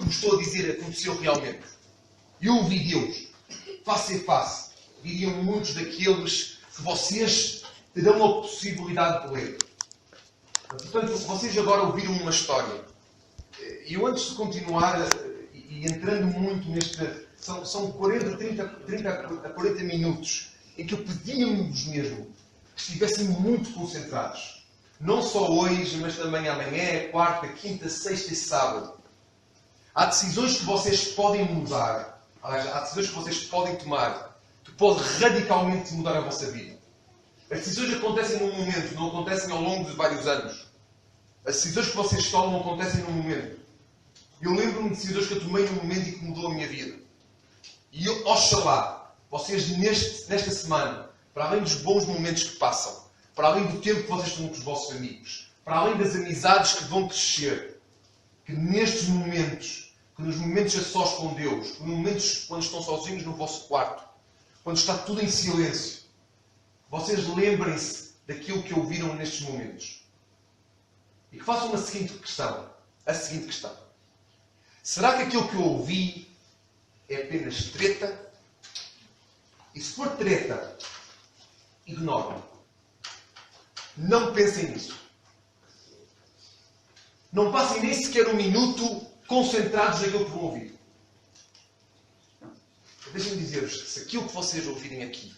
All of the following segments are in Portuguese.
vos estou a dizer aconteceu realmente. Eu ouvi Deus, face a face, diriam muitos daqueles que vocês terão a possibilidade de ler. Portanto, vocês agora ouviram uma história. E eu, antes de continuar, e entrando muito neste... São 30 a 40 minutos em que eu pedíamos mesmo que estivessem muito concentrados. Não só hoje, mas também amanhã, quarta, quinta, sexta e sábado. Há decisões que vocês podem mudar. Aliás, há decisões que vocês podem tomar que podem radicalmente mudar a vossa vida. As decisões acontecem num momento, não acontecem ao longo de vários anos. As decisões que vocês tomam acontecem num momento. Eu lembro-me de decisões que eu tomei num momento e que mudou a minha vida. E eu, oxalá, vocês nesta semana, para além dos bons momentos que passam, para além do tempo que vocês estão com os vossos amigos, para além das amizades que vão crescer, que nestes momentos, que nos momentos a sós com Deus, que nos momentos quando estão sozinhos no vosso quarto, quando está tudo em silêncio, vocês lembrem-se daquilo que ouviram nestes momentos. E que façam a seguinte questão. Será que aquilo que eu ouvi é apenas treta? E se for treta, ignorem. Não pensem nisso. Não passem nem sequer um minuto concentrados naquilo que vão ouvir. Deixem-me dizer-vos que se aquilo que vocês ouvirem aqui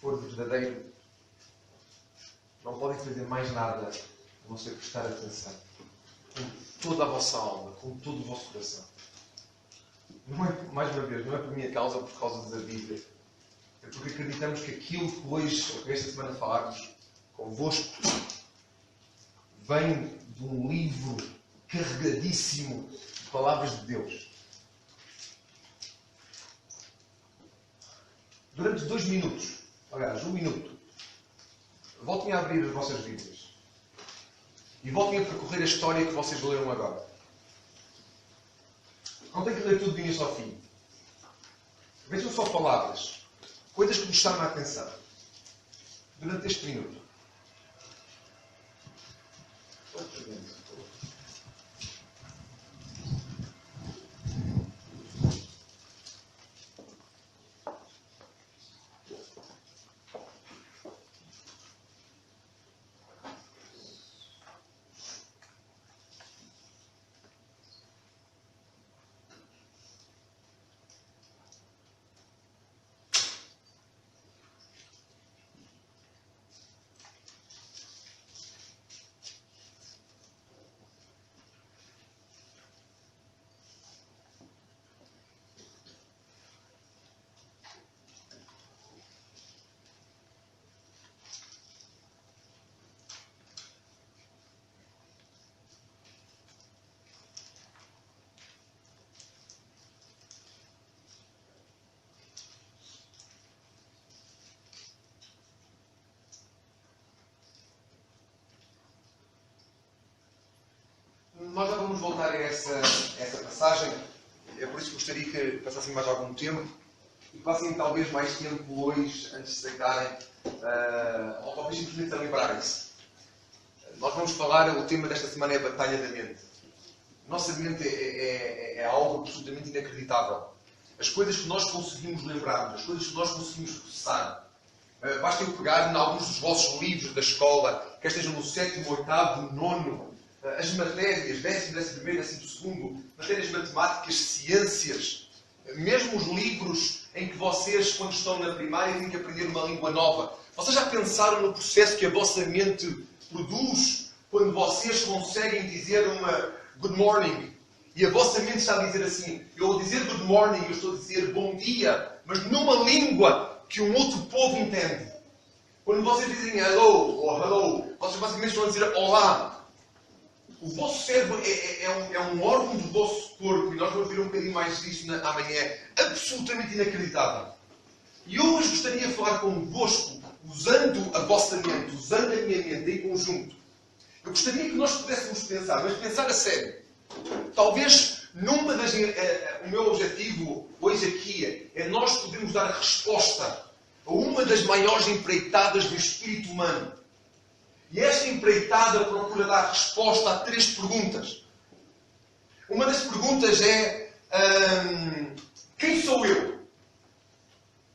for verdadeiro, não podem fazer mais nada a não ser prestar atenção. Com toda a vossa alma, com todo o vosso coração. Não é, mais uma vez, não é por minha causa ou por causa da Bíblia. É porque acreditamos que aquilo que hoje, ou que esta semana falarmos convosco, vem de um livro carregadíssimo de palavras de Deus. Durante 2 minutos, aliás, 1 minuto, voltem a abrir as vossas Bíblias. E voltem a percorrer a história que vocês leram agora. Não tem que ler tudo de início ao fim. Vejam só palavras. Coisas que vos chamam a atenção. Durante este minuto. Nós já vamos voltar a essa passagem. É por isso que gostaria que passassem mais algum tempo e que passem talvez mais tempo hoje, antes de se deitarem, ou talvez simplesmente a lembrarem-se. Nós vamos falar, o tema desta semana é a batalha da mente. Nossa mente é algo absolutamente inacreditável. As coisas que nós conseguimos lembrar-nos, as coisas que nós conseguimos processar. Basta eu pegar em alguns dos vossos livros da escola, quer estejam no 7º, 8º, 9º, as matérias, 10º, 11º, 12º, matérias matemáticas, ciências, mesmo os livros em que vocês, quando estão na primária, têm que aprender uma língua nova. Vocês já pensaram no processo que a vossa mente produz quando vocês conseguem dizer uma good morning? E a vossa mente está a dizer assim, eu ao dizer good morning, eu estou a dizer bom dia, mas numa língua que um outro povo entende. Quando vocês dizem hello ou hello, vocês basicamente estão a dizer olá. O vosso cérebro é um órgão do vosso corpo, e nós vamos ver um bocadinho mais disso amanhã, absolutamente inacreditável. E eu hoje gostaria de falar convosco, usando a vossa mente, usando a minha mente em conjunto. Eu gostaria que nós pudéssemos pensar, mas pensar a sério. Talvez, o meu objetivo hoje aqui é nós podermos dar resposta a uma das maiores empreitadas do espírito humano. E esta empreitada procura dar resposta a 3 perguntas. Uma das perguntas é: quem sou eu?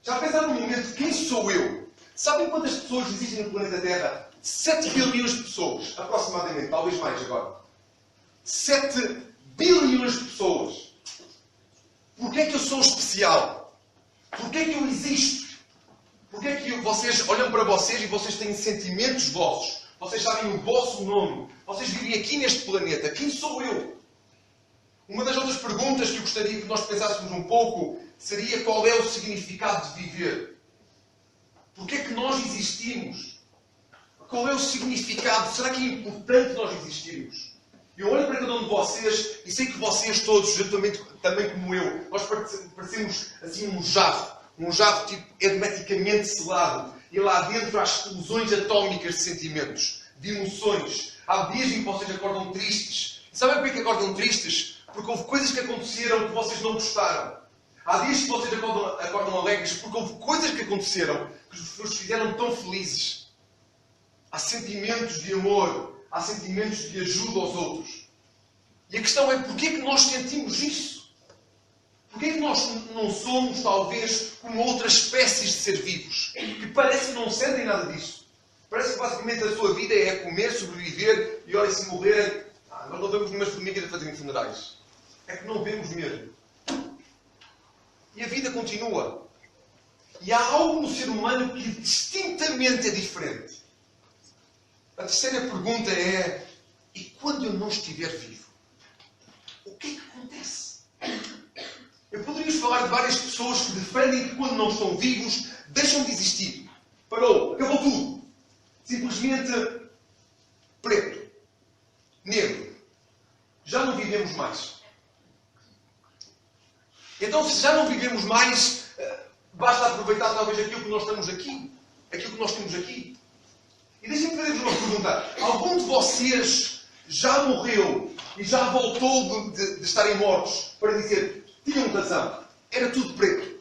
Já pensaram no momento, quem sou eu? Sabem quantas pessoas existem no planeta Terra? 7 bilhões de pessoas, aproximadamente, talvez mais agora. 7 bilhões de pessoas. Porquê é que eu sou especial? Porquê é que eu existo? Porquê é que vocês olham para vocês e vocês têm sentimentos vossos? Vocês sabem o vosso nome? Vocês vivem aqui neste planeta. Quem sou eu? Uma das outras perguntas que eu gostaria que nós pensássemos um pouco seria: qual é o significado de viver? Porquê é que nós existimos? Qual é o significado? Será que é importante nós existirmos? Eu olho para cada um de vocês e sei que vocês todos, também como eu, nós parecemos assim um jarro tipo hermeticamente selado. E lá dentro há explosões atómicas de sentimentos, de emoções. Há dias em que vocês acordam tristes. E sabem porquê que acordam tristes? Porque houve coisas que aconteceram que vocês não gostaram. Há dias que vocês acordam alegres porque houve coisas que aconteceram que vos fizeram tão felizes. Há sentimentos de amor, há sentimentos de ajuda aos outros. E a questão é: porquê é que nós sentimos isso? Porquê é que nós não somos, talvez, como outras espécies de ser vivos, que parecem que não sentem nada disso? Parece que basicamente a sua vida é comer, sobreviver e, olha, se morrerem, nós não vemos nenhumas formigas a fazerem funerais. É que não vemos mesmo. E a vida continua. E há algo no ser humano que distintamente é diferente. A terceira pergunta é: e quando eu não estiver vivo? O que é que acontece? Eu poderia falar de várias pessoas que defendem que quando não estão vivos, deixam de existir. Parou, acabou tudo. Simplesmente preto, negro. Já não vivemos mais. Então, se já não vivemos mais, basta aproveitar talvez aquilo que nós estamos aqui. Aquilo que nós temos aqui. E deixem-me fazer-vos uma pergunta. Algum de vocês já morreu e já voltou de estarem mortos para dizer: tinham razão, era tudo preto?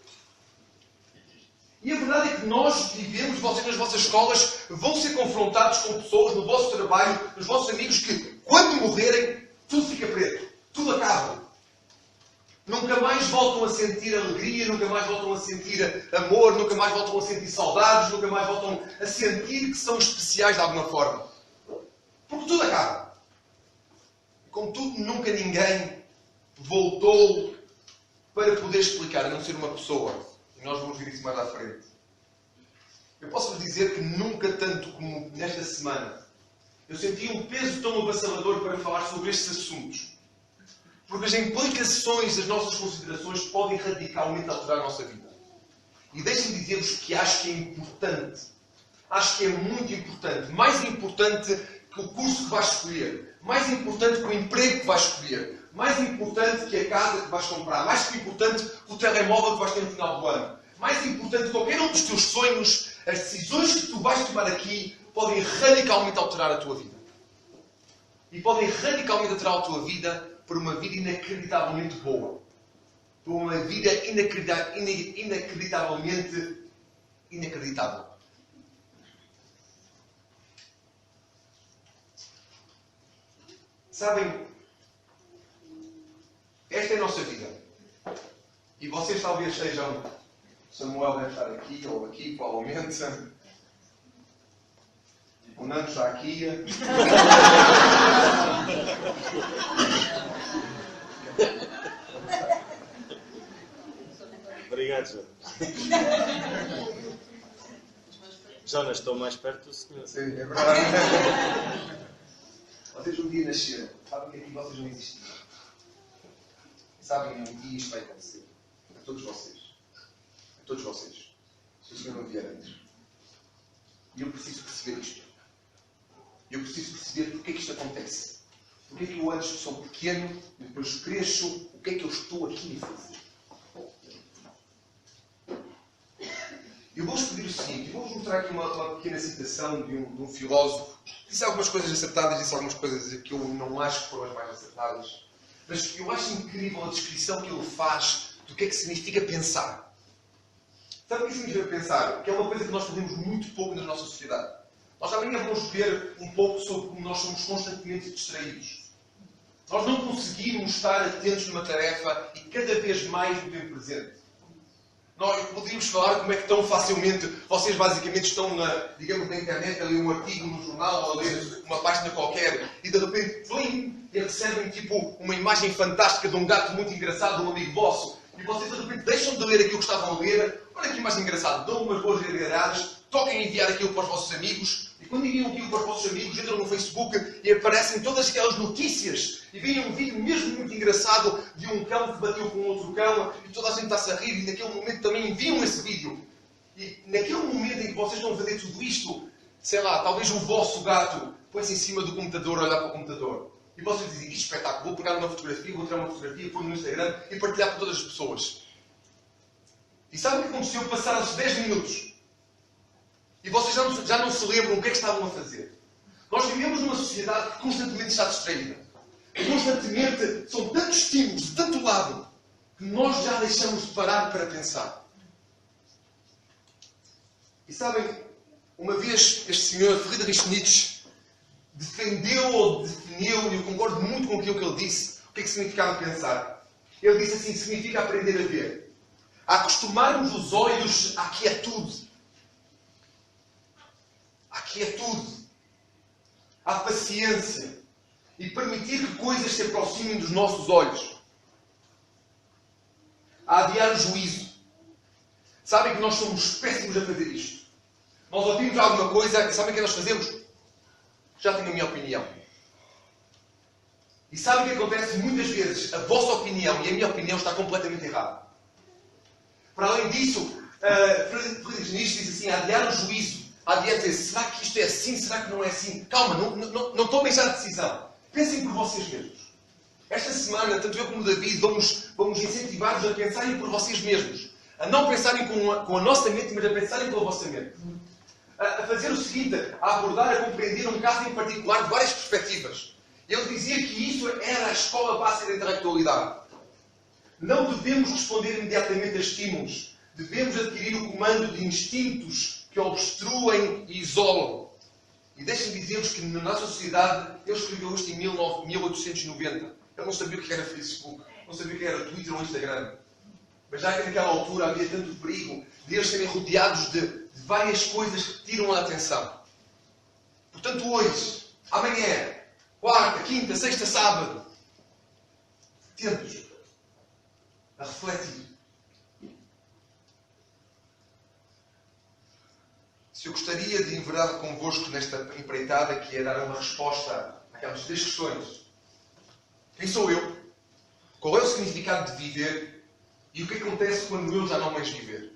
E a verdade é que nós vivemos, vocês nas vossas escolas vão ser confrontados com pessoas no vosso trabalho, nos vossos amigos, que quando morrerem, tudo fica preto. Tudo acaba. Nunca mais voltam a sentir alegria, nunca mais voltam a sentir amor, nunca mais voltam a sentir saudades, nunca mais voltam a sentir que são especiais de alguma forma. Porque tudo acaba. Contudo, nunca ninguém voltou para poder explicar, a não ser uma pessoa. E nós vamos ver isso mais à frente. Eu posso-vos dizer que nunca tanto como nesta semana eu senti um peso tão avassalador para falar sobre estes assuntos. Porque as implicações das nossas considerações podem radicalmente alterar a nossa vida. E deixem-me dizer-vos que acho que é importante. Acho que é muito importante. Mais importante que o curso que vais escolher. Mais importante que o emprego que vais escolher. Mais importante que a casa que vais comprar. Mais importante que o telemóvel que vais ter no final do ano. Mais importante que qualquer um dos teus sonhos, as decisões que tu vais tomar aqui podem radicalmente alterar a tua vida. E podem radicalmente alterar a tua vida por uma vida inacreditavelmente boa. Por uma vida inacreditavelmente inacreditável. Sabem, esta é a nossa vida. E vocês talvez sejam... Samuel deve estar aqui, ou aqui, provavelmente. O Nando está aqui. Obrigado, Jonas. Jonas, estou mais perto do senhor. Sim, é verdade. Vocês um dia nasceram. Sabem que aqui vocês não existiam. Sabem que um dia isto vai acontecer. A todos vocês. A todos vocês. Se o Senhor não vier antes. E eu preciso perceber isto. Eu preciso perceber porque é que isto acontece. Porque é que eu antes sou pequeno e depois cresço. O que é que eu estou aqui a fazer? Eu vou-vos pedir o seguinte. Eu vou-vos mostrar aqui uma pequena citação de um filósofo. Disse algumas coisas acertadas, disse algumas coisas que eu não acho que foram as mais acertadas. Mas eu acho incrível a descrição que ele faz do que é que significa pensar. Sabe o que significa pensar? Que é uma coisa que nós fazemos muito pouco na nossa sociedade. Nós amanhã vamos ver um pouco sobre como nós somos constantemente distraídos. Nós não conseguimos estar atentos numa tarefa e cada vez mais no tempo presente. Nós podíamos falar como é que tão facilmente vocês basicamente estão digamos, na internet a ler um artigo no jornal ou a ler uma página qualquer e de repente, plim, e recebem tipo uma imagem fantástica de um gato muito engraçado de um amigo vosso e vocês de repente deixam de ler aquilo que estavam a ler, olha que imagem engraçada, dão umas boas gargalhadas, tocam em enviar aquilo para os vossos amigos e quando enviam aquilo para os vossos amigos entram no Facebook e aparecem todas aquelas notícias e veem um vídeo mesmo muito engraçado de um cão que bateu com outro cão e toda a gente está-se a rir e naquele momento também enviam esse vídeo. E naquele momento em que vocês estão a fazer tudo isto, sei lá, talvez o vosso gato põe-se em cima do computador a olhar para o computador. E vocês dizem, que espetáculo, vou pegar uma fotografia, vou tirar uma fotografia, pôr no Instagram e partilhar com todas as pessoas. E sabem o que aconteceu? Passaram-se 10 minutos. E vocês já não se lembram o que é que estavam a fazer. Nós vivemos numa sociedade que constantemente está distraída. Constantemente são tantos estímulos de tanto lado que nós já deixamos de parar para pensar. E sabem, uma vez este senhor, Friedrich Nietzsche, defendeu ou definiu, e eu concordo muito com aquilo que ele disse, o que é que significava pensar. Ele disse assim, significa aprender a ver. A acostumarmos os olhos à quietude. À quietude. À paciência. E permitir que coisas se aproximem dos nossos olhos. A adiar o juízo. Sabem que nós somos péssimos a fazer isto. Nós ouvimos alguma coisa e sabem o que nós fazemos? Já tenho a minha opinião. E sabem o que acontece? Muitas vezes a vossa opinião e a minha opinião está completamente errada. Para além disso, Friedrich Nietzsche diz assim, a adiar o juízo. A adiar dizer, será que isto é assim? Será que não é assim? Calma, não tomem já a decisão. Pensem por vocês mesmos. Esta semana, tanto eu como o David, vamos incentivar-vos a pensarem por vocês mesmos. A não pensarem com a nossa mente, mas a pensarem pela vossa mente. A fazer o seguinte, a abordar, a compreender um caso em particular de várias perspectivas. Ele dizia que isso era a escola básica da intelectualidade. Não devemos responder imediatamente a estímulos. Devemos adquirir o comando de instintos que obstruem e isolam. E deixem-me dizer-vos que na nossa sociedade, ele escreveu isto em 1890. Ele não sabia o que era Facebook, não sabia o que era Twitter ou Instagram. Mas já que naquela altura havia tanto perigo de eles serem rodeados de várias coisas que tiram a atenção. Portanto, hoje, amanhã, quarta, quinta, sexta, sábado, atentos a refletir. Se eu gostaria de enverdar convosco nesta empreitada, que é dar uma resposta àquelas 3 questões. Quem sou eu? Qual é o significado de viver? E o que acontece quando eu já não mais viver?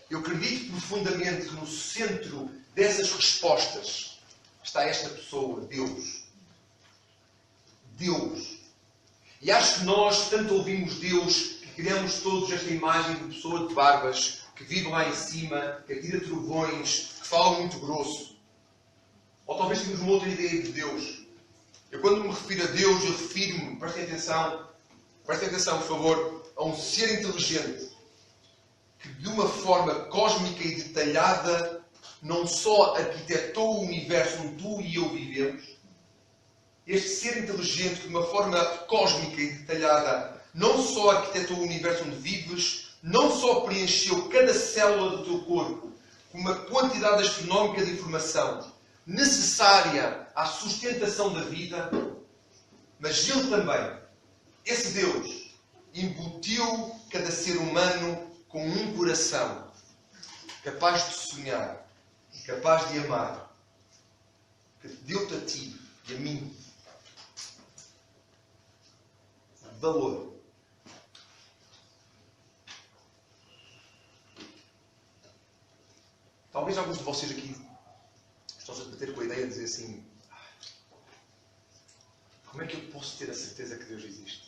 Eu acredito profundamente que no centro dessas respostas está esta pessoa, Deus. Deus. E acho que nós tanto ouvimos Deus que criamos todos esta imagem de pessoa de barbas, que vive lá em cima, que atira trovões, que fala muito grosso. Ou talvez tenhamos uma outra ideia de Deus. Eu quando me refiro a Deus, eu refiro-me, prestem atenção, por favor, a um ser inteligente, que de uma forma cósmica e detalhada, não só arquitetou o universo onde tu e eu vivemos, este ser inteligente que de uma forma cósmica e detalhada, não só arquitetou o universo onde vives, não só preencheu cada célula do teu corpo com uma quantidade astronómica de informação necessária à sustentação da vida, mas ele também, esse Deus, embutiu cada ser humano com um coração capaz de sonhar, capaz de amar, que deu-te a ti e a mim valor. Talvez alguns de vocês aqui estão a debater com a ideia de dizer assim, como é que eu posso ter a certeza que Deus existe?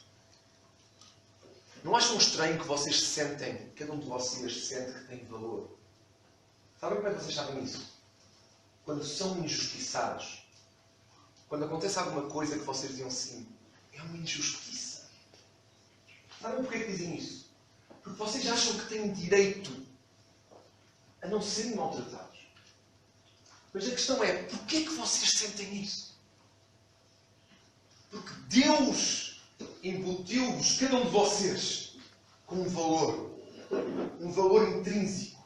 Não acham estranho que vocês sentem, cada um de vocês sente que tem valor? Sabem como é que vocês sabem isso? Quando são injustiçados. Quando acontece alguma coisa que vocês dizem assim, é uma injustiça. Sabem porquê que dizem isso? Porque vocês acham que têm direito a não serem maltratados. Mas a questão é, porquê é que vocês sentem isso? Porque Deus embutiu-vos, cada um de vocês, com um valor intrínseco.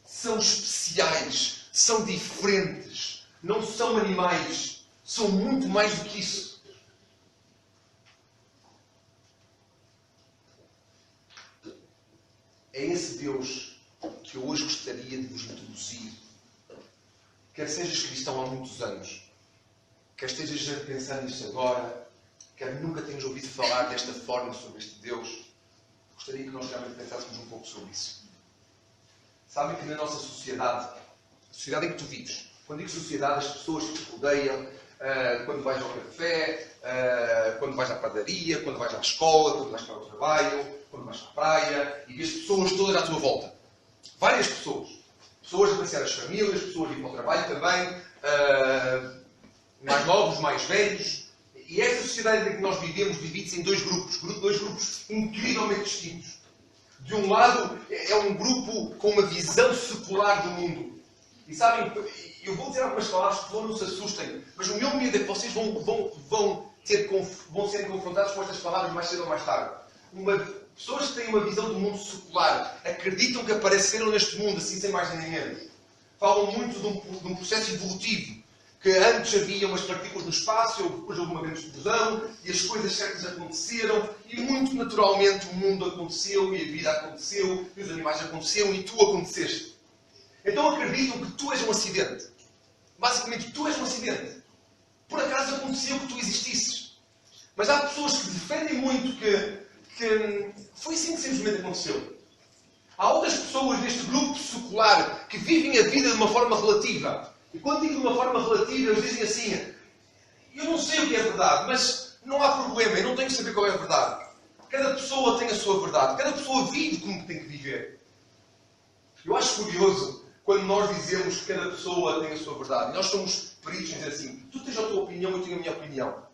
São especiais, são diferentes, não são animais, são muito mais do que isso. É esse Deus que eu hoje gostaria de vos introduzir. Quer sejas cristão há muitos anos, quer estejas a pensar nisto agora, quer nunca tenhas ouvido falar desta forma sobre este Deus, gostaria que nós realmente pensássemos um pouco sobre isso. Sabem que na nossa sociedade, a sociedade em que tu vives, quando digo sociedade, as pessoas que te rodeiam, quando vais ao café, quando vais à padaria, quando vais à escola, quando vais para o trabalho, quando vais à praia, e vês pessoas todas à tua volta. Várias pessoas. Pessoas a passear as famílias, pessoas a ir para o trabalho também, mais novos, mais velhos. E esta sociedade em que nós vivemos divide-se em dois grupos incrivelmente distintos. De um lado, é um grupo com uma visão secular do mundo. E sabem, eu vou dizer algumas palavras que não se assustem, mas o meu medo é que vocês vão ser confrontados com estas palavras mais cedo ou mais tarde. Pessoas que têm uma visão do mundo secular acreditam que apareceram neste mundo assim sem mais nem menos. Falam muito de um processo evolutivo, que antes havia umas partículas no espaço, depois houve uma grande explosão, e as coisas certas aconteceram, e muito naturalmente o mundo aconteceu, e a vida aconteceu, e os animais aconteceram, e tu aconteceste. Então acreditam que tu és um acidente. Basicamente, tu és um acidente. Por acaso aconteceu que tu existisses. Mas há pessoas que defendem muito que foi assim que simplesmente aconteceu. Há outras pessoas neste grupo secular que vivem a vida de uma forma relativa. E quando digo de uma forma relativa, eles dizem assim: eu não sei o que é verdade, mas não há problema, eu não tenho que saber qual é a verdade. Cada pessoa tem a sua verdade. Cada pessoa vive como tem que viver. Eu acho curioso quando nós dizemos que cada pessoa tem a sua verdade. E nós somos peritos em dizer assim: tu tens a tua opinião, eu tenho a minha opinião.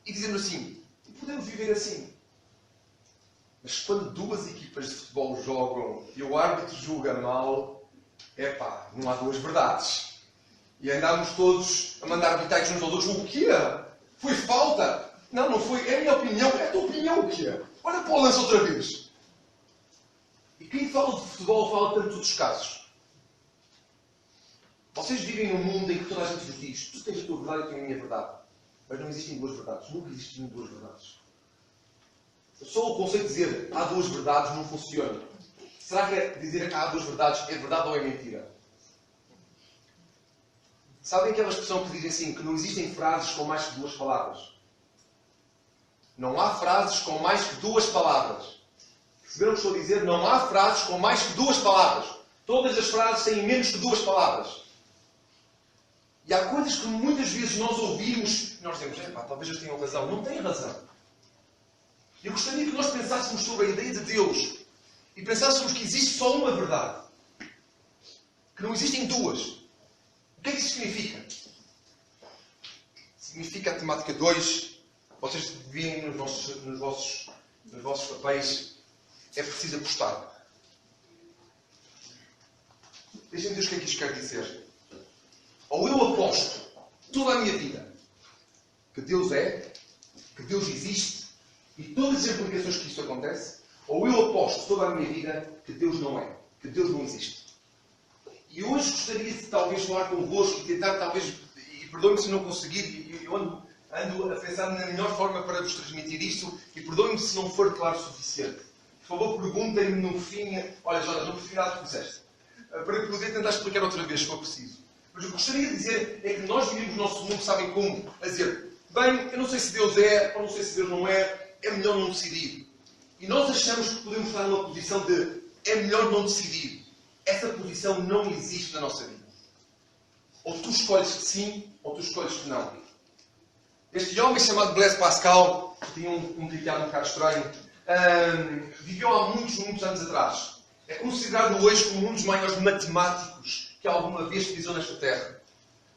E dizemos assim: podemos viver assim. Mas quando duas equipas de futebol jogam e o árbitro julga mal, não há duas verdades. E andamos todos a mandar bitites uns aos outros. O quê? Foi falta? Não, não foi. É a minha opinião. É a tua opinião o quê? Olha para o lance outra vez. E quem fala de futebol fala tanto de outros casos. Vocês vivem num mundo em que toda a gente vos diz: tu tens a tua verdade e eu tenho a minha verdade. Mas não existem duas verdades. Nunca existiram duas verdades. Só o conceito de dizer há duas verdades não funciona. Será que dizer que há duas verdades é verdade ou é mentira? Sabem aquela expressão que dizem assim, que não existem frases com mais que duas palavras? Não há frases com mais que duas palavras. Perceberam o que estou a dizer? Não há frases com mais que duas palavras. Todas as frases têm menos que duas palavras. E há coisas que muitas vezes nós ouvimos e nós dizemos: talvez eles tenham razão. Não têm razão. Eu gostaria que nós pensássemos sobre a ideia de Deus e pensássemos que existe só uma verdade. Que não existem duas. O que é que isso significa? Significa a temática 2. Vocês veem nos vossos papéis. É preciso apostar. Deixem-me ver o que é que isto quer dizer. Ou eu aposto toda a minha vida que Deus é, que Deus existe, e todas as implicações que isso acontece, ou eu aposto toda a minha vida que Deus não é, que Deus não existe. E hoje gostaria de talvez falar convosco e tentar talvez, e perdoem-me se não conseguir, eu ando a pensar na melhor forma para vos transmitir isto, e perdoem-me se não for claro o suficiente. Por favor, perguntem-me no fim: olha, Jonas, não percebi nada que fizeste. Para poder tentar explicar outra vez, se for preciso. Mas o que gostaria de dizer é que nós vivemos o nosso mundo, sabem como? A dizer: bem, eu não sei se Deus é, ou não sei se Deus não é, é melhor não decidir. E nós achamos que podemos estar numa posição de é melhor não decidir. Essa posição não existe na nossa vida. Ou tu escolhes que sim, ou tu escolhes que não. Este homem chamado Blaise Pascal, que tinha um ditado um bocado estranho, viveu há muitos anos atrás. É considerado hoje como um dos maiores matemáticos que alguma vez pisou nesta terra.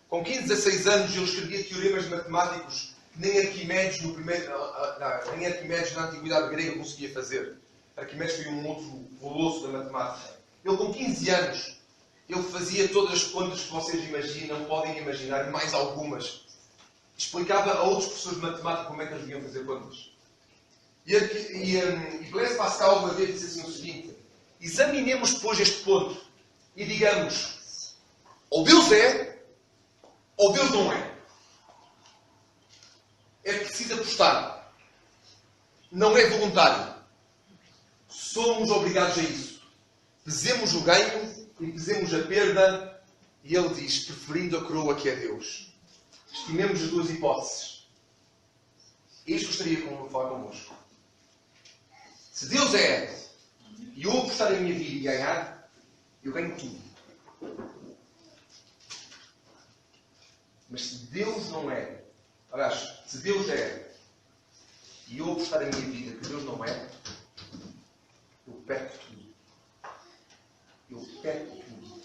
Com 15, 16 anos ele escrevia teoremas matemáticos que nem Arquimedes na antiguidade grega conseguia fazer. Arquimedes foi um outro colosso da matemática. Ele com 15 anos, Ele fazia todas as contas que vocês imaginam, podem imaginar, e mais algumas. Explicava a outros professores de matemática como é que eles deviam fazer contas. E Blaise Pascal uma vez disse assim o seguinte: examinemos, pois, este ponto e digamos, ou Deus é, ou Deus não é. É preciso apostar. Não é voluntário. Somos obrigados a isso. Pesemos o ganho e pesemos a perda. E ele diz, preferindo a coroa que é Deus. Estimemos as duas hipóteses. Isto gostaria de falar convosco. Se Deus é e eu apostar a minha vida e ganhar, eu ganho tudo. Mas se Deus não é, aliás, se Deus é e eu apostar a minha vida que Deus não é, eu perco tudo. Eu perco tudo.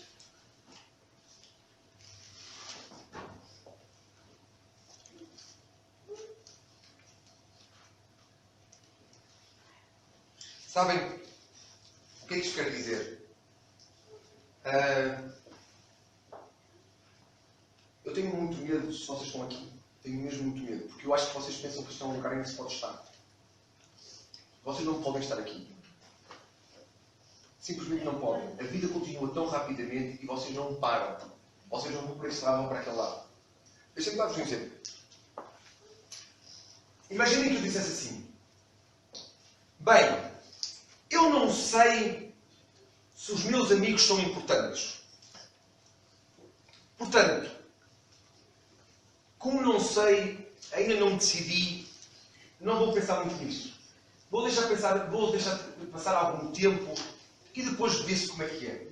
Sabem o que é que isto quer dizer? Eu tenho muito medo se vocês estão aqui. Tenho mesmo muito medo. Porque eu acho que vocês pensam que estão num lugar em que se pode estar. Vocês não podem estar aqui. Simplesmente não podem. A vida continua tão rapidamente e vocês não param. Vocês não vão para esse lado ou para aquele lado. Deixem-me dar-vos um exemplo. Imaginem que eu dissesse assim. Bem, eu não sei se os meus amigos são importantes. Portanto, como não sei, ainda não me decidi, não vou pensar muito nisso. Vou deixar passar algum tempo e depois ver-se como é que é.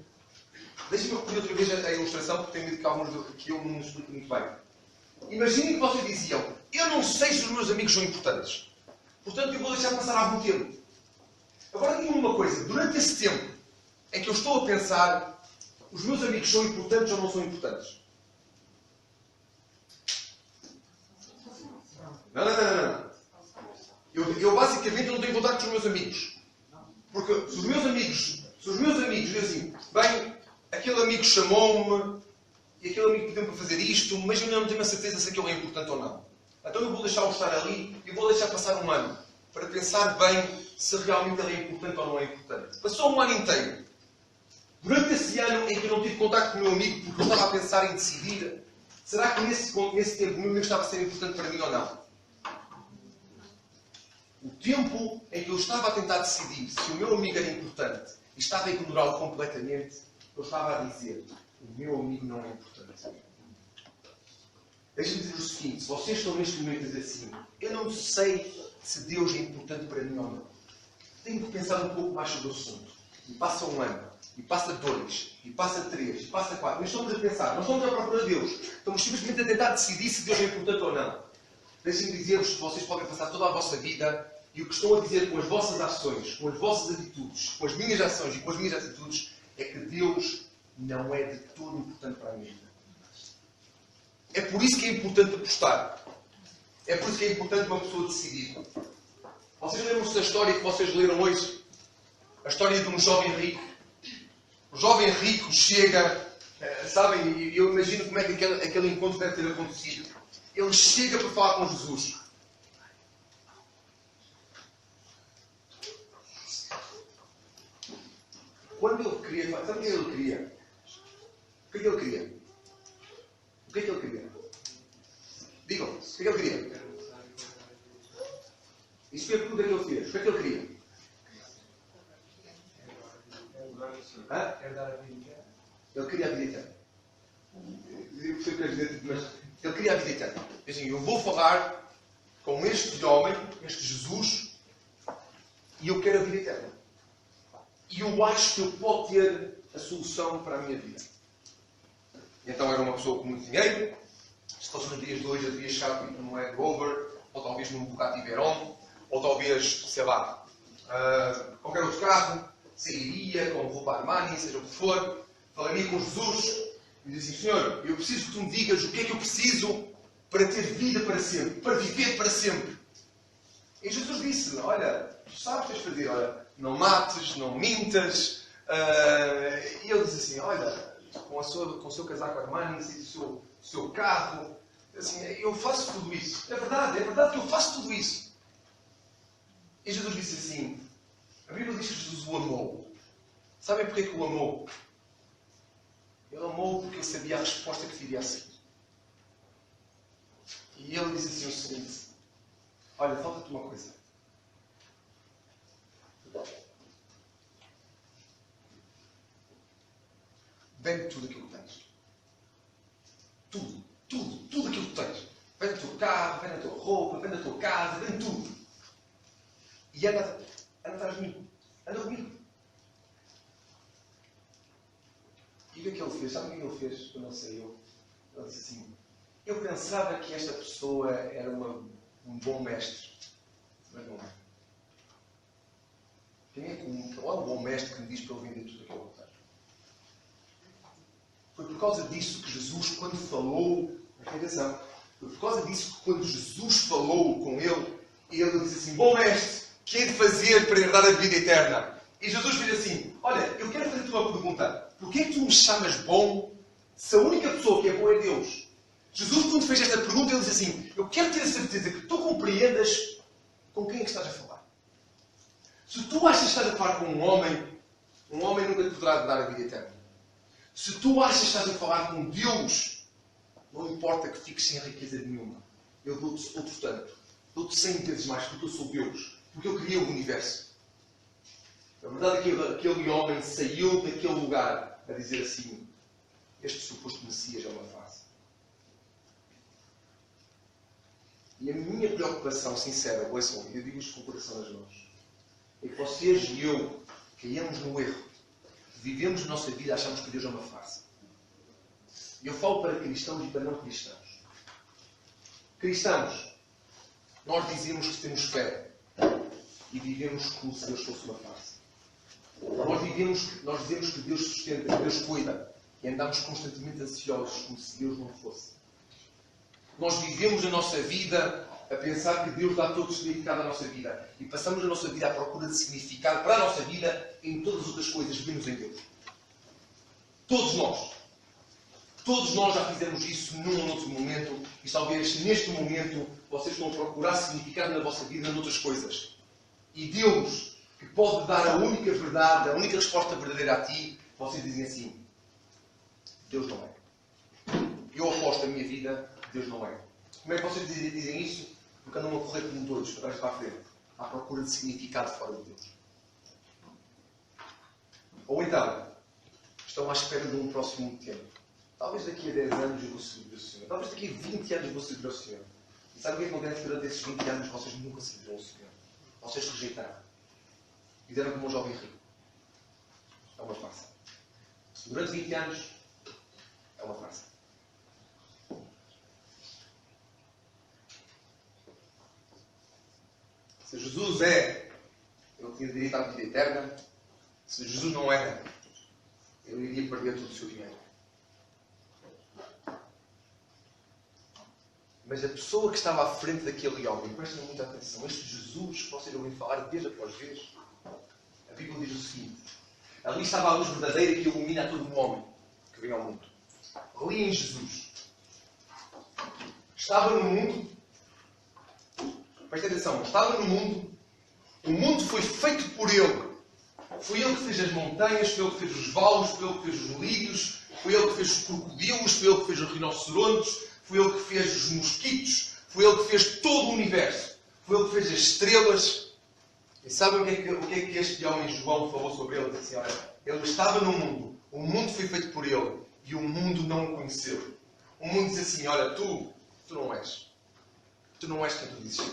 Deixem-me repetir outra vez a ilustração, porque tenho medo que eu não me explique muito bem. Imaginem que vocês diziam, eu não sei se os meus amigos são importantes. Portanto, eu vou deixar passar algum tempo. Agora digam-me uma coisa, durante esse tempo em que eu estou a pensar, os meus amigos são importantes ou não são importantes? Não. Eu basicamente não tenho contato com os meus amigos. Porque se os meus amigos dizem assim, bem, aquele amigo chamou-me e aquele amigo pediu-me para fazer isto, mas eu ainda não tenho a certeza se aquilo é importante ou não. Então eu vou deixá-lo estar ali e vou deixar passar um ano para pensar bem se realmente ele é importante ou não é importante. Passou um ano inteiro. Durante esse ano em que eu não tive contato com o meu amigo porque eu estava a pensar em decidir, será que nesse tempo o meu amigo estava a ser importante para mim ou não? O tempo em que eu estava a tentar decidir se o meu amigo era importante e estava a ignorá-lo completamente, eu estava a dizer, o meu amigo não é importante. Deixa-me dizer o seguinte, se vocês estão neste momento a dizer assim, eu não sei se Deus é importante para mim ou não. Tenho que pensar um pouco mais sobre o assunto. E passa um ano, e passa 2, e passa 3, e passa 4. Nós estamos a pensar, nós estamos à procura de Deus. Estamos simplesmente a tentar decidir se Deus é importante ou não. Deixem-me dizer-vos que vocês podem passar toda a vossa vida e o que estão a dizer com as vossas ações, com as vossas atitudes, com as minhas ações e com as minhas atitudes, é que Deus não é de todo importante para a minha vida. É por isso que é importante apostar. É por isso que é importante uma pessoa decidir. Vocês lembram-se da história que vocês leram hoje? A história de um jovem rico. O jovem rico chega, sabem, eu imagino como é que aquele encontro deve ter acontecido. Ele chega para falar com Jesus. Quando ele queria, sabe o que ele queria? O que é que ele queria? O que é que ele queria? Digam, o que é que ele queria? Isso foi a pergunta que ele fez. O que é que ele queria? Ele queria a vida eterna. Eu sei o que queres dizer, mas ele queria a vida eterna. Assim, eu vou falar com este homem, este Jesus, e eu quero a vida eterna. E eu acho que ele pode ter a solução para a minha vida. Então era uma pessoa com muito dinheiro. Se fosse nos dias de hoje, eu devia chegar num Land Rover, ou talvez num Bugatti Veyron, ou talvez, sei lá, qualquer outro carro. Sairia com roupa Armani, seja o que for. Falaria com Jesus e dizia assim, Senhor, eu preciso que tu me digas o que é que eu preciso para ter vida para sempre, para viver para sempre. E Jesus disse, olha, tu sabes o que tens de fazer, olha, não mates, não mintas. E ele disse assim, olha, com o seu casaco Armani, o seu carro. Assim, eu faço tudo isso. É verdade que eu faço tudo isso. E Jesus disse assim, a Bíblia diz que Jesus o amou. Sabem porquê que o amou? Ele amou porque ele sabia a resposta que viria a seguir. E ele disse assim o seguinte, olha, falta-te uma coisa. Vende tudo aquilo que tens. Tudo aquilo que tens. Vende o teu carro, vende a tua roupa, vende a tua casa, vende tudo. E anda atrás de mim. Anda comigo. E o que é que ele fez? Sabe o que ele fez quando ele saiu? Ele disse assim, eu pensava que esta pessoa era um bom mestre. Mas não é. Qual é o bom mestre que me diz para eu vender tudo aquilo que eu tenho? Foi por causa disso que Jesus, quando falou, atenção, foi por causa disso que quando Jesus falou com ele disse assim, bom mestre, que hei de fazer para herdar a vida eterna? E Jesus fez assim, olha, eu quero fazer-te uma pergunta. Porquê é que tu me chamas bom se a única pessoa que é boa é Deus? Jesus, quando fez esta pergunta, ele disse assim, eu quero ter a certeza que tu compreendas com quem é que estás a falar. Se tu achas que estás a falar com um homem nunca te poderá dar a vida eterna. Se tu achas que estás a falar com Deus, não importa que fiques sem riqueza nenhuma. Eu dou-te outro tanto. Dou-te 100 vezes mais, porque eu sou Deus. Porque eu criei o universo. A verdade é que aquele homem saiu daquele lugar a dizer assim, este suposto Messias é uma farsa. E a minha preocupação sincera, ouçam, eu digo isto com o coração nas mãos, é que vocês e eu caímos no erro. Vivemos a nossa vida e achamos que Deus é uma farsa. E eu falo para cristãos e para não cristãos. Cristãos, nós dizemos que temos fé e vivemos como se Deus fosse uma farsa. Nós dizemos que Deus sustenta, que Deus cuida e andamos constantemente ansiosos como se Deus não fosse. Nós vivemos a nossa vida a pensar que Deus dá todo o significado à nossa vida. E passamos a nossa vida à procura de significado para a nossa vida em todas as outras coisas, menos em Deus. Todos nós. Todos nós já fizemos isso num ou outro momento. E talvez neste momento vocês estão a procurar significado na vossa vida em outras coisas. E Deus, que pode dar a única verdade, a única resposta verdadeira a ti, vocês dizem assim, Deus não é. Eu aposto a minha vida, Deus não é. Como é que vocês dizem isso? Porque andam a correr como todos, para trás para a frente, à procura de significado fora de Deus. Ou então, estão à espera de um próximo tempo. Talvez daqui a 10 anos eu vou servir ao Senhor. Talvez daqui a 20 anos eu vou servir ao Senhor. E sabe o que é que acontece? Durante esses 20 anos vocês nunca serviram ao Senhor. Vocês rejeitaram. Fizeram como um jovem rico. É uma farsa. Durante 20 anos, é uma farsa. Se Jesus é, ele tinha direito à vida eterna. Se Jesus não era, ele iria perder todo o seu dinheiro. Mas a pessoa que estava à frente daquele homem, prestem muita atenção, este Jesus, que vocês ouvem falar vez após vez, a Bíblia diz o seguinte, ali estava a luz verdadeira que ilumina a todo o homem que vem ao mundo. Ali em Jesus. Estava no mundo, prestem atenção, estava no mundo, o mundo foi feito por Ele. Foi Ele que fez as montanhas, foi Ele que fez os vales, foi Ele que fez os lírios, foi Ele que fez os crocodilos, foi Ele que fez os rinocerontes, foi Ele que fez os mosquitos, foi Ele que fez todo o universo, foi Ele que fez as estrelas. E sabem o que é que este homem João falou sobre Ele? Ele disse assim, olha, Ele estava no mundo, o mundo foi feito por Ele e o mundo não o conheceu. O mundo diz assim, olha, tu não és. Tu não és quem tu dizes.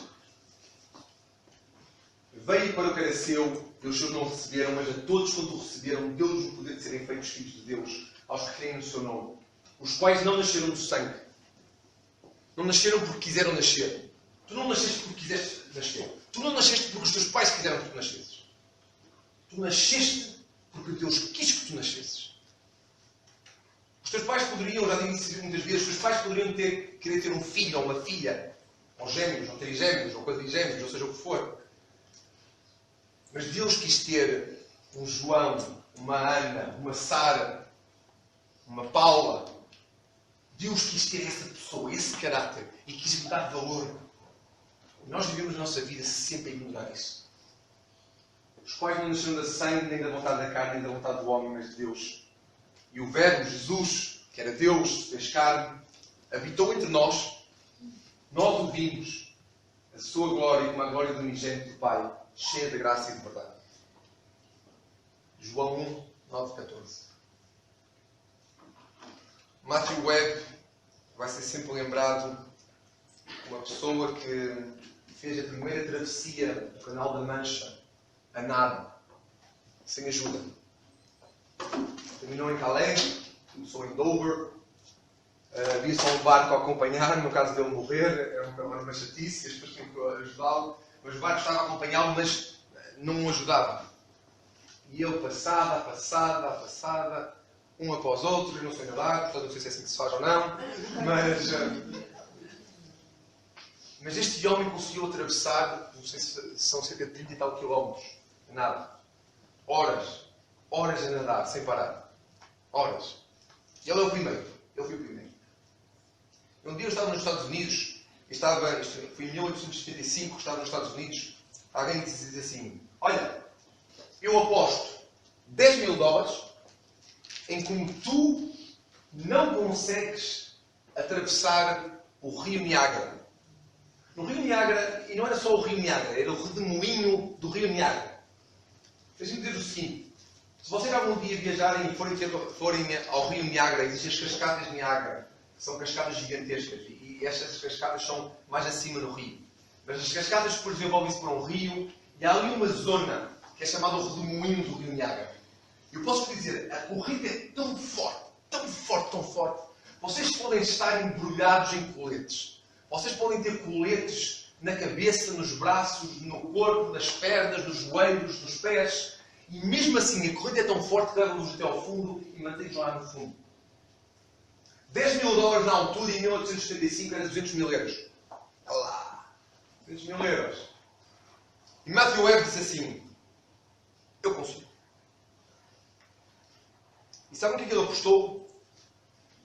Veio para o que era seu, e os seus não receberam, mas a todos quanto o receberam, deu-lhes o poder de serem feitos filhos de Deus, aos que creem no seu nome, os quais não nasceram do sangue. Não nasceram porque quiseram nascer. Tu não nasceste porque quiseste nascer. Tu não nasceste porque os teus pais quiseram que tu nascesses. Tu nasceste porque Deus quis que tu nascesses. Os teus pais poderiam, já disse muitas vezes, os teus pais poderiam querer ter um filho ou uma filha, ou gêmeos, ou trigêmeos, ou quadrigêmeos, ou seja o que for. Mas Deus quis ter um João, uma Ana, uma Sara, uma Paula. Deus quis ter essa pessoa, esse caráter, e quis lhe dar valor. Nós vivemos a nossa vida sempre a ignorar isso. Os quais não nasceram da sangue, nem da vontade da carne, nem da vontade do homem, mas de Deus. E o Verbo, Jesus, que era Deus, fez carne, habitou entre nós. Nós o vimos, a sua glória como a glória do unigênito do Pai, cheia de graça e de verdade. João 1, 9, 14. Matthew Webb vai ser sempre lembrado como uma pessoa que fez a primeira travessia do Canal da Mancha a nado, sem ajuda. Terminou em Calais, começou em Dover. Havia só um barco a acompanhar, no caso dele morrer, era uma chatice, as pessoas tinham que ajudá-lo, mas o barco estava a acompanhá-lo, mas não o ajudava. E ele passada, um após outro, eu não sei nadar, portanto não sei se é assim que se faz ou não, mas este homem conseguiu atravessar, não sei se são cerca de 30 e tal quilómetros, nada. Horas a nadar, sem parar. Horas. E ele é o primeiro. Ele foi o primeiro. Um dia eu estava nos Estados Unidos, foi em 1875, estava nos Estados Unidos, alguém dizia assim, olha, eu aposto $10.000 em como tu não consegues atravessar o Rio Niágara. No Rio Niágara, e não era só o Rio Niágara, era o redemoinho do Rio Niágara. Deixa-me dizer o seguinte, se vocês algum dia viajarem e forem ao Rio Niágara, existem as cascadas de Niágara, que são cascadas gigantescas, e estas cascadas são mais acima do rio. Mas as cascadas depois desenvolvem-se para um rio, e há ali uma zona que é chamada o redemoinho do Rio Niágara. Eu posso dizer, a corrente é tão forte, vocês podem estar embrulhados em coletes. Vocês podem ter coletes na cabeça, nos braços, no corpo, nas pernas, nos joelhos, nos pés. E mesmo assim, a corrente é tão forte que leva-vos até ao fundo e mantém-vos lá no fundo. $10.000 na altura, em 1875, era 200.000 euros. Olha lá! 200.000 euros. E Matthew Webb disse assim, eu consigo. E sabem o que é que ele apostou?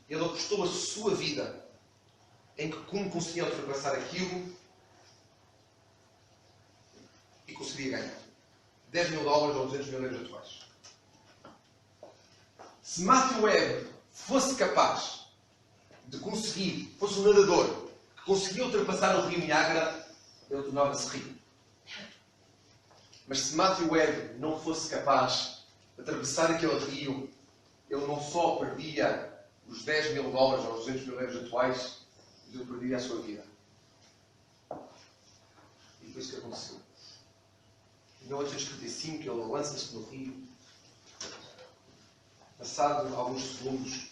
Ele apostou a sua vida em que como conseguia ultrapassar aquilo e conseguia ganhar. $10.000 ou 200.000 euros atuais. Se Matthew Webb fosse capaz de conseguir, fosse um nadador que conseguia ultrapassar o Rio Niágara, ele tornava-se rico. Mas se Matthew Webb não fosse capaz de atravessar aquele rio, ele não só perdia os $10.000 ou os 200.000 euros atuais, mas ele perdia a sua vida. E foi isso que aconteceu. Em 1835, ele lança-se no rio. Passado alguns segundos,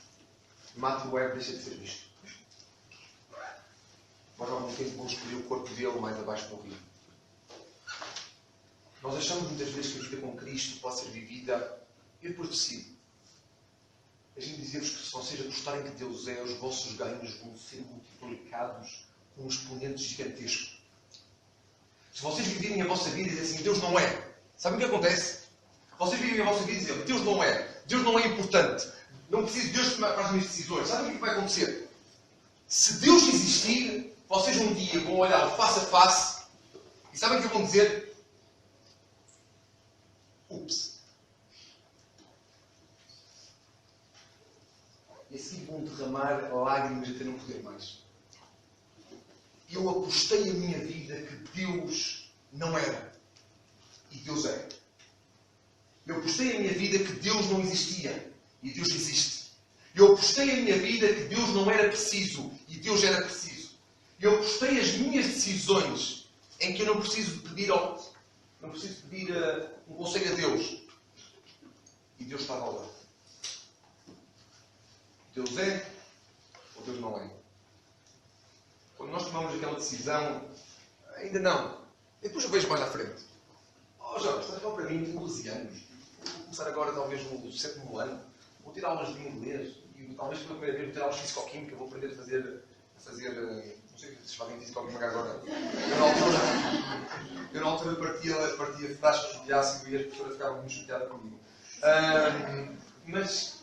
Matthew Webb deixa de ser visto. Após algum tempo vão escolher o corpo dele mais abaixo do rio. Nós achamos muitas vezes que a vida com Cristo pode ser vivida e depois decide. Deixem-me dizer-vos que se vocês apostarem que Deus é, os vossos ganhos vão ser multiplicados com um exponente gigantesco. Se vocês vivirem a vossa vida e dizem assim, Deus não é. Sabem o que acontece? Vocês vivem a vossa vida e dizem, Deus não é. Deus não é importante. Não preciso de Deus para as minhas decisões. Sabem o que vai acontecer? Se Deus existir, vocês um dia vão olhar face a face e sabem o que vão dizer? Ups. E assim vão derramar lágrimas até não poder mais. Eu apostei a minha vida que Deus não era. E Deus é. Eu apostei a minha vida que Deus não existia. E Deus existe. Eu apostei a minha vida que Deus não era preciso. E Deus era preciso. Eu apostei as minhas decisões em que eu não preciso pedir um conselho a Deus. E Deus estava ao lado. Deus é ou Deus não é? Quando nós tomamos aquela decisão, ainda não. Depois eu vejo mais à frente. Oh Jorge, estás para mim, tenho 12 anos. Vou começar agora talvez no 7º ano. Vou ter aulas de inglês. E talvez pela primeira vez vou ter aulas de fisicoquímica. Vou aprender a fazer não sei se fazem fisicoquímica agora. Eu na altura partia frascos de ácido e a professora ficava muito chateada comigo. Mas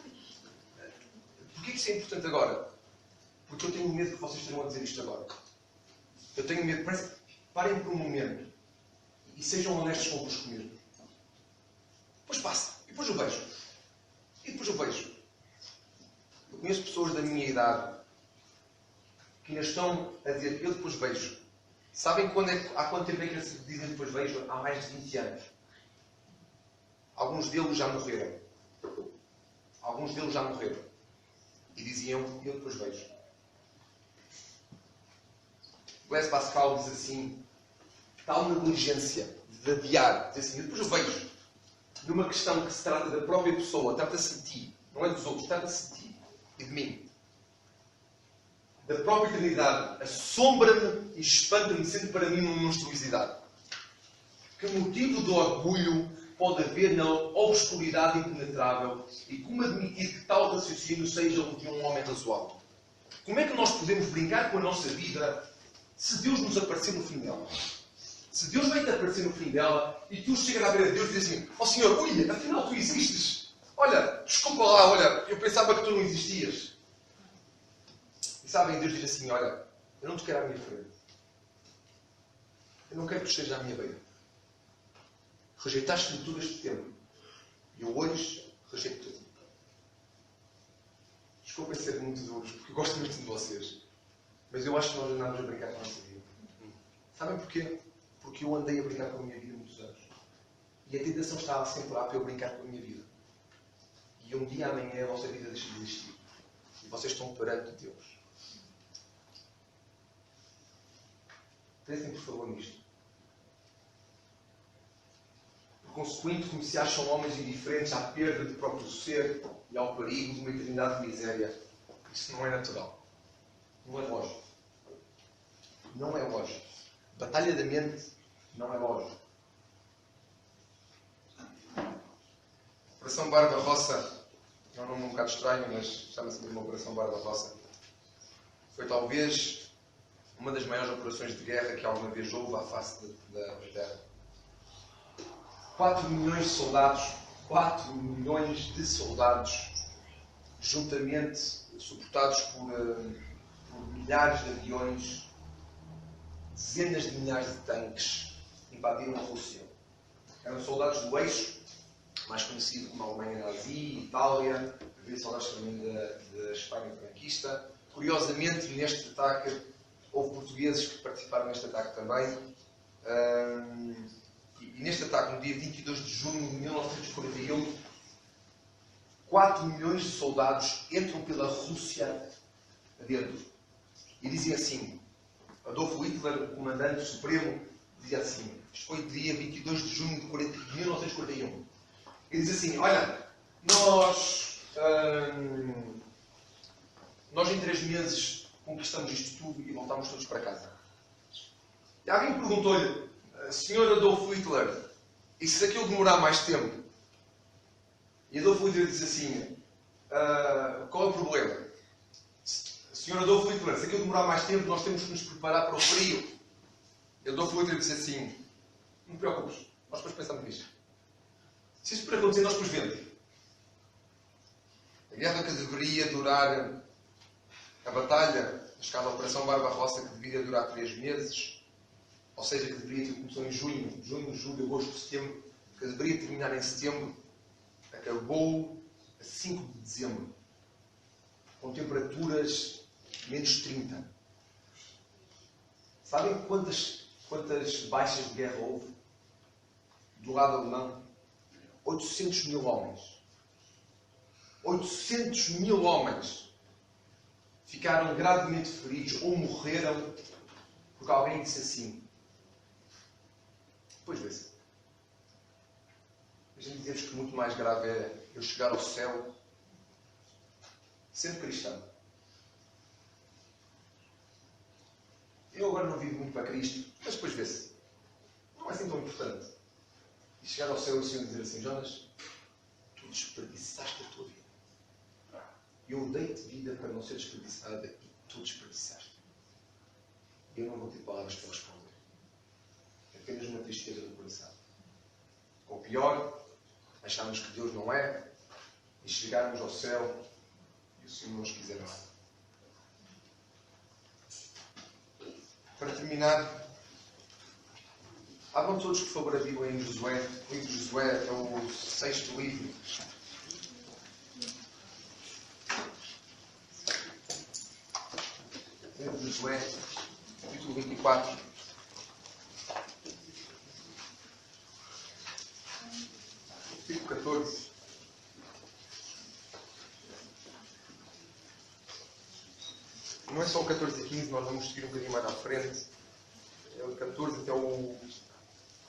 Porquê que isso é importante agora? Porque eu tenho medo que vocês estejam a dizer isto agora. Eu tenho medo. Parem por um momento e sejam honestos convosco mesmos. Depois passa. E depois eu vejo. Eu conheço pessoas da minha idade que ainda estão a dizer eu depois vejo. Sabem há quanto tempo é que eles dizem depois vejo? Há mais de 20 anos. Alguns deles já morreram. E diziam eu depois vejo. Blaise Pascal diz assim, tal negligência de adiar, diz assim, eu depois vejo, de uma questão que se trata da própria pessoa, trata-se de ti, não é dos outros, trata-se de ti e de mim. Da própria eternidade, assombra-me e espanta-me sendo para mim uma monstruosidade. Que motivo de orgulho pode haver na obscuridade impenetrável e como admitir que tal raciocínio seja o de um homem razoável? Como é que nós podemos brincar com a nossa vida se Deus nos aparecer no fim dela? Se Deus vai-te aparecer no fim dela e tu chegas a ver a Deus e dizes assim, ó Senhor, ui, afinal tu existes. Olha, desculpa lá, olha, eu pensava que tu não existias. E sabem, Deus diz assim, olha, eu não te quero à minha frente. Eu não quero que tu estejas à minha beira. Rejeitaste-me todo este tempo. E eu hoje rejeito tudo. Desculpem ser muito duros, porque eu gosto muito de vocês. Mas eu acho que nós andamos a brincar com a nossa vida. Sabem porquê? Porque eu andei a brincar com a minha vida há muitos anos. E a tentação estava sempre lá para eu brincar com a minha vida. E um dia amanhã a vossa vida deixa de existir. E vocês estão perante Deus. Pensem por favor nisto. Por consequente, como se acham homens indiferentes à perda do próprio ser e ao perigo de uma eternidade de miséria. Isso não é natural. Não é lógico. Não é lógico. Batalha da mente não é lógico. Operação Barbarossa é um nome um bocado estranho, mas chama-se mesmo Operação Barbarossa. Foi talvez uma das maiores operações de guerra que alguma vez houve à face da Terra. 4 milhões de soldados, juntamente suportados por milhares de aviões, dezenas de milhares de tanques, invadiram a Rússia. Eram soldados do eixo, mais conhecido como a Alemanha nazi, Itália, havia soldados também da Espanha franquista. Curiosamente, neste ataque, houve portugueses que participaram neste ataque também. E neste ataque, no dia 22 de junho de 1941, 4 milhões de soldados entram pela Rússia adentro. E dizem assim, Adolf Hitler, o comandante supremo, dizia assim, isto foi dia 22 de junho de 1941. E diz assim, olha, nós em 3 meses conquistamos isto tudo e voltámos todos para casa. E alguém perguntou-lhe, Sr. Adolf Hitler, e se aquilo demorar mais tempo? E Adolf Hitler diz assim, qual é o problema? Sr. Adolf Hitler, se aquilo demorar mais tempo, nós temos que nos preparar para o frio. E Adolf Hitler diz assim, não te preocupes, nós depois pensamos nisto. Se isso para acontecer, nós depois vemos. A guerra que deveria durar, a batalha, na escala da Operação Barbarossa, que deveria durar 3 meses, ou seja, que deveria ter começado em junho, julho, agosto, setembro, que deveria terminar em setembro, acabou a 5 de dezembro, com temperaturas menos 30. Sabem quantas baixas de guerra houve? Do lado alemão? 800 mil homens. 800 mil homens ficaram gravemente feridos ou morreram porque alguém disse assim. Pois vê-se. A gente diz que muito mais grave é eu chegar ao céu sendo cristão. Eu agora não vivo muito para Cristo, mas depois vê-se. Não é assim tão importante. E chegar ao céu e o Senhor dizer assim, Jonas, tu desperdiçaste a tua vida. Eu dei-te vida para não ser desperdiçada e tu desperdiçaste. Eu não vou ter palavras para responder. É apenas uma tristeza do coração. Ou pior, acharmos que Deus não é e chegarmos ao céu e o se não os quiser. Para terminar, abram todos, por favor, a Bíblia em Josué. O livro de Josué é o 6º livro. O livro de Josué, capítulo 24. Versículo 14. Não é só o 14 e 15, nós vamos seguir um bocadinho mais à frente. É o 14 até o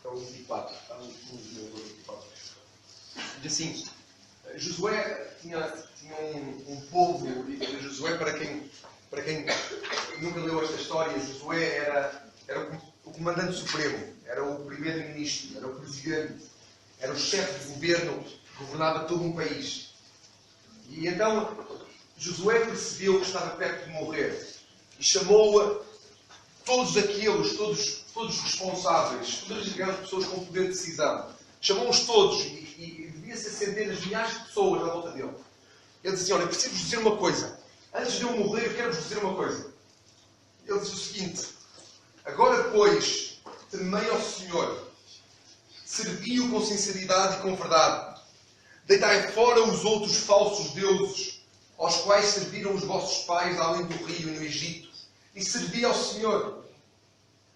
24. Está no 24. Diz assim, Josué tinha um povo, e Josué, para quem nunca leu esta história, Josué era o comandante supremo, era o primeiro-ministro, era o presidente, era o chefe de governo que governava todo um país. E então Josué percebeu que estava perto de morrer e chamou todos os responsáveis, todas as pessoas com poder de decisão. Chamou-os todos e devia ser centenas, milhares de pessoas à volta dele. Ele disse assim, olha, preciso-vos dizer uma coisa. Antes de eu morrer, eu quero-vos dizer uma coisa. Ele disse o seguinte, agora, pois, temei ao Senhor, servi-o com sinceridade e com verdade. Deitai fora os outros falsos deuses, aos quais serviram os vossos pais além do rio e no Egito, e servi ao Senhor.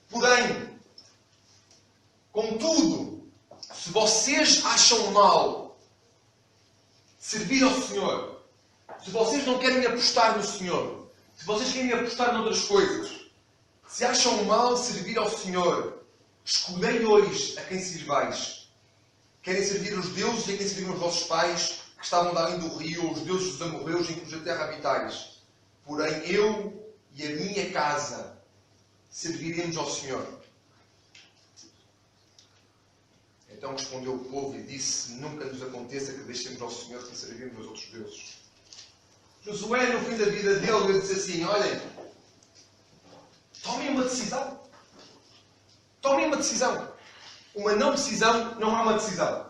Porém, contudo, se vocês acham mal servir ao Senhor, se vocês não querem apostar no Senhor, se vocês querem apostar noutras coisas, se acham mal servir ao Senhor, escolhei hoje a quem sirvais. Querem servir os deuses e a quem serviram os vossos pais, que estavam além do rio, ou os deuses dos amorreus em cuja terra habitais. Porém, eu e a minha casa serviremos ao Senhor. Então respondeu o povo e disse, nunca nos aconteça que deixemos ao Senhor que servirmos aos outros deuses. Josué, no fim da vida dele, ele disse assim, olhem, tomem uma decisão. Tomem uma decisão. Uma não decisão não há uma decisão.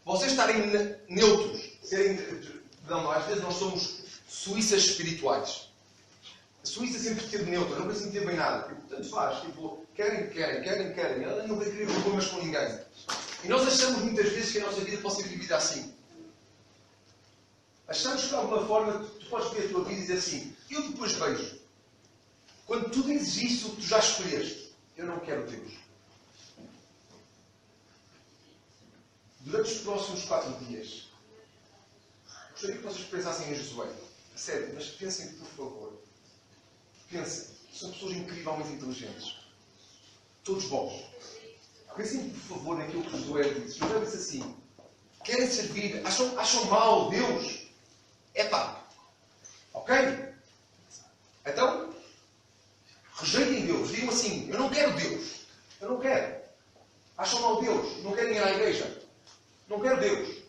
Vocês estarem neutros, às vezes nós somos suíças espirituais. A Suíça sempre esteve neutra, nunca se meteu em nada. Tanto faz, querem. Ela nunca queria problemas com ninguém. E nós achamos muitas vezes que a nossa vida pode ser vivida assim. Achamos que de alguma forma tu podes ver a tua vida e dizer assim, eu depois vejo. Quando tu dizes isso, tu já escolheste. Eu não quero Deus. Durante os próximos 4 dias, gostaria que vocês pensassem em Josué. A sério, mas pensem, por favor. Pensem. São pessoas incrivelmente inteligentes. Todos bons. Pensem, por favor, naquilo que Josué disse. Josué disse assim, querem servir, acham mal Deus? Epá. Ok? Então, rejeitem Deus. Digam assim, eu não quero Deus. Eu não quero. Acham mal Deus. Não querem ir à igreja. Não quero Deus.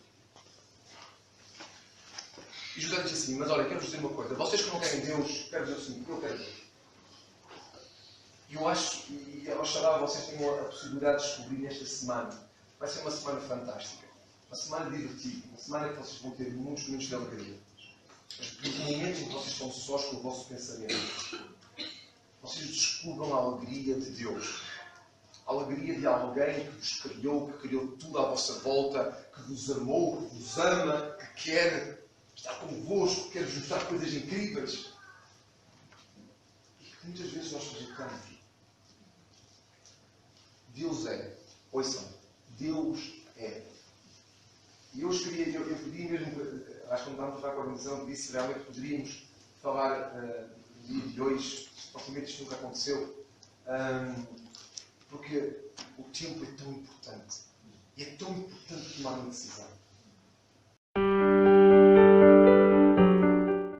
E José disse assim, mas olha, quero-vos dizer uma coisa. Vocês que não querem Deus, quero dizer assim, eu quero Deus. E eu acho, e oxalá vocês tenham a possibilidade de descobrir esta semana. Vai ser uma semana fantástica. Uma semana divertida. Uma semana que vocês vão ter muitos momentos de alegria. Mas momentos em que vocês estão sós com o vosso pensamento. Vocês descubram a alegria de Deus. A alegria de alguém que vos criou, que criou tudo à vossa volta, que vos amou, que vos ama, que quer estar convosco, que quer vos mostrar coisas incríveis. E que muitas vezes nós rejeitamos. Deus é. Ouçam. Deus é. E eu pedi mesmo, acho que não estávamos a falar com a organização, disse realmente que poderíamos falar no dia de hoje, provavelmente isto nunca aconteceu, porque o tempo é tão importante. E é tão importante tomar uma decisão.